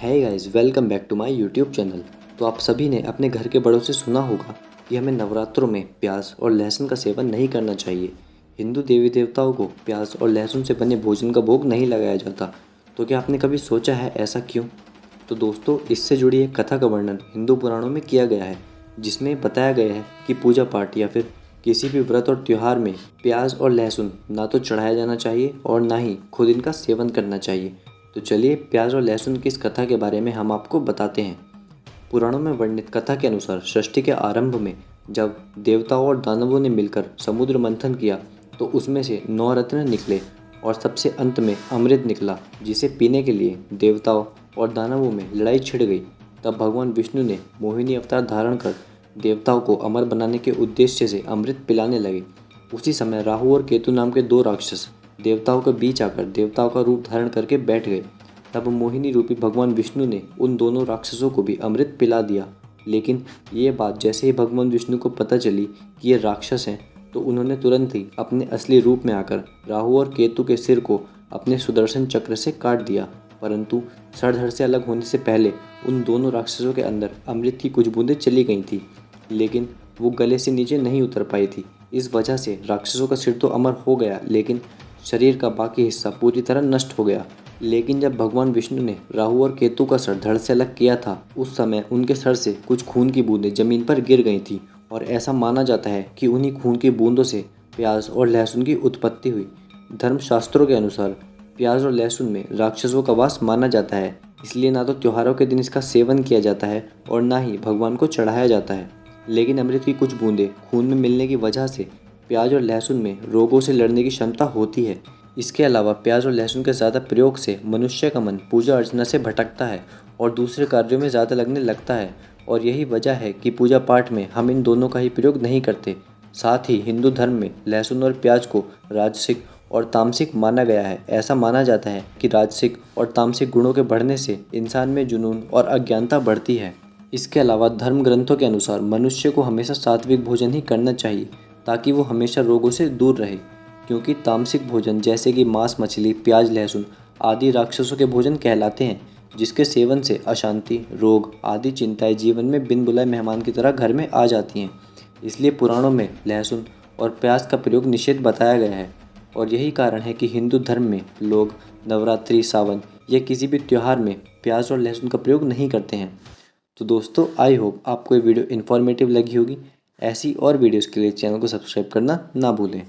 है guys, welcome back to my YouTube channel. तो आप सभी ने अपने घर के बड़ों से सुना होगा कि हमें नवरात्रों में प्याज और लहसुन का सेवन नहीं करना चाहिए। हिंदू देवी देवताओं को प्याज और लहसुन से बने भोजन का भोग नहीं लगाया जाता। तो क्या आपने कभी सोचा है ऐसा क्यों? तो दोस्तों, इससे जुड़ी एक कथा का वर्णन हिंदू पुराणों में किया गया है, जिसमें बताया गया है कि पूजा पाठ या फिर किसी भी व्रत और त्योहार में प्याज और लहसुन ना तो चढ़ाया जाना चाहिए और ना ही खुद इनका सेवन करना चाहिए। तो चलिए, प्याज और लहसुन की इस कथा के बारे में हम आपको बताते हैं। पुराणों में वर्णित कथा के अनुसार सृष्टि के आरंभ में जब देवताओं और दानवों ने मिलकर समुद्र मंथन किया तो उसमें से 9 रत्न निकले और सबसे अंत में अमृत निकला, जिसे पीने के लिए देवताओं और दानवों में लड़ाई छिड़ गई। तब भगवान विष्णु ने मोहिनी अवतार धारण कर देवताओं को अमर बनाने के उद्देश्य से अमृत पिलाने लगे। उसी समय राहु और केतु नाम के 2 राक्षस देवताओं के बीच आकर देवताओं का रूप धारण करके बैठ गए। तब मोहिनी रूपी भगवान विष्णु ने उन दोनों राक्षसों को भी अमृत पिला दिया। लेकिन ये बात जैसे ही भगवान विष्णु को पता चली कि ये राक्षस हैं, तो उन्होंने तुरंत ही अपने असली रूप में आकर राहु और केतु के सिर को अपने सुदर्शन चक्र से काट दिया। परंतु सर धड़ से अलग होने से पहले उन दोनों राक्षसों के अंदर अमृत की कुछ बूंदें चली गई थी, लेकिन वो गले से नीचे नहीं उतर पाई थी। इस वजह से राक्षसों का सिर तो अमर हो गया, लेकिन शरीर का बाकी हिस्सा पूरी तरह नष्ट हो गया। लेकिन जब भगवान विष्णु ने राहु और केतु का सर धड़ से अलग किया था, उस समय उनके सर से कुछ खून की बूंदें जमीन पर गिर गई थी और ऐसा माना जाता है कि उन्हीं खून की बूंदों से प्याज और लहसुन की उत्पत्ति हुई। धर्मशास्त्रों के अनुसार प्याज और लहसुन में राक्षसों का वास माना जाता है, इसलिए ना तो त्योहारों के दिन इसका सेवन किया जाता है और ना ही भगवान को चढ़ाया जाता है। लेकिन अमृत की कुछ बूंदें खून में मिलने की वजह से प्याज और लहसुन में रोगों से लड़ने की क्षमता होती है। इसके अलावा प्याज और लहसुन के ज़्यादा प्रयोग से मनुष्य का मन पूजा अर्चना से भटकता है और दूसरे कार्यों में ज़्यादा लगने लगता है, और यही वजह है कि पूजा पाठ में हम इन दोनों का ही प्रयोग नहीं करते। साथ ही हिंदू धर्म में लहसुन और प्याज को राजसिक और तामसिक माना गया है। ऐसा माना जाता है कि राजसिक और तामसिक गुणों के बढ़ने से इंसान में जुनून और अज्ञानता बढ़ती है। इसके अलावा धर्म ग्रंथों के अनुसार मनुष्य को हमेशा सात्विक भोजन ही करना चाहिए, ताकि वो हमेशा रोगों से दूर रहे, क्योंकि तामसिक भोजन जैसे कि मांस मछली प्याज लहसुन आदि राक्षसों के भोजन कहलाते हैं, जिसके सेवन से अशांति रोग आदि चिंताएं जीवन में बिन बुलाए मेहमान की तरह घर में आ जाती हैं। इसलिए पुराणों में लहसुन और प्याज का प्रयोग निषेध बताया गया है, और यही कारण है कि हिंदू धर्म में लोग नवरात्रि सावन या किसी भी त्यौहार में प्याज और लहसुन का प्रयोग नहीं करते हैं। तो दोस्तों, आई होप आपको ये वीडियो इन्फॉर्मेटिव लगी होगी। ऐसी और वीडियोस के लिए चैनल को सब्सक्राइब करना ना भूलें।